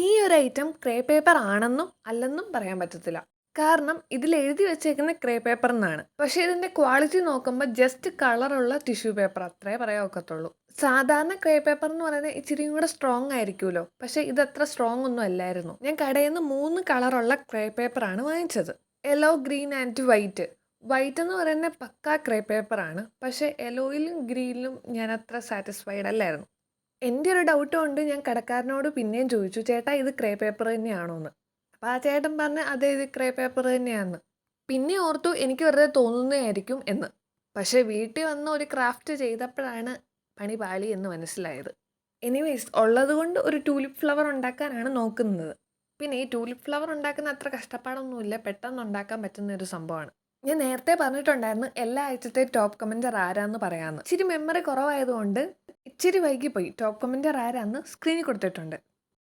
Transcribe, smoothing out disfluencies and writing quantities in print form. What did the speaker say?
ഈ ഒരു item ക്രേ paper ആണെന്നും അല്ലെന്നും പറയാൻ പറ്റത്തില്ല. കാരണം ഇതിൽ എഴുതി വെച്ചേക്കുന്ന ക്രേ പേപ്പർ എന്നാണ്. പക്ഷേ ഇതിന്റെ ക്വാളിറ്റി നോക്കുമ്പോൾ ജസ്റ്റ് കളറുള്ള ടിഷ്യൂ പേപ്പർ അത്രേ പറയാൻ ഒക്കത്തുള്ളൂ. സാധാരണ ക്രേ പേപ്പർ എന്ന് പറയുന്നത് ഇച്ചിരിയും കൂടെ സ്ട്രോങ് ആയിരിക്കുമല്ലോ. പക്ഷേ ഇത് അത്ര സ്ട്രോങ് ഒന്നും അല്ലായിരുന്നു. ഞാൻ കടയിൽ നിന്ന് 3 കളറുള്ള ക്രേ പേപ്പറാണ് വാങ്ങിച്ചത്. Yellow, green and white. White എന്ന് പറയുന്നത് പക്കാ ക്രേ പേപ്പറാണ്. പക്ഷേ യെല്ലോയിലും ഗ്രീനിലും ഞാൻ അത്ര സാറ്റിസ്ഫൈഡ് അല്ലായിരുന്നു. എൻ്റെ ഒരു ഡൗട്ട് കൊണ്ട് ഞാൻ കടക്കാരനോട് പിന്നെയും ചോദിച്ചു, ചേട്ടാ ഇത് ക്രേ പേപ്പർ തന്നെയാണോ എന്ന്. അപ്പോൾ ആ ചേട്ടൻ പറഞ്ഞ് അതെ ഇത് ക്രേ പേപ്പർ തന്നെയാണെന്ന്. പിന്നെ ഓർത്തു എനിക്ക് വെറുതെ തോന്നുന്നതായിരിക്കും എന്ന്. പക്ഷേ വീട്ടിൽ വന്ന് ഒരു ക്രാഫ്റ്റ് ചെയ്തപ്പോഴാണ് പണി പാളി എന്ന് മനസ്സിലായത്. എനിവേയ്സ് ഉള്ളത് കൊണ്ട് ഒരു ടൂലിപ്പ് ഫ്ലവർ ഉണ്ടാക്കാനാണ് നോക്കുന്നത്. പിന്നെ ഈ ടൂലിപ്പ് ഫ്ലവർ ഉണ്ടാക്കുന്ന അത്ര കഷ്ടപ്പാടൊന്നുമില്ല, പെട്ടെന്ന് ഉണ്ടാക്കാൻ പറ്റുന്ന ഒരു സംഭവമാണ്. ഞാൻ നേരത്തെ പറഞ്ഞിട്ടുണ്ടായിരുന്നു എല്ലാ ആഴ്ചത്തെ ടോപ്പ് കമൻറ്റർ ആരാന്ന് പറയാമെന്ന്. ഇച്ചിരി മെമ്മറി കുറവായതുകൊണ്ട് ഇച്ചിരി വൈകിപ്പോയി. ടോപ്പ് കമൻറ്റർ ആരാന്ന് സ്ക്രീനിൽ കൊടുത്തിട്ടുണ്ട്.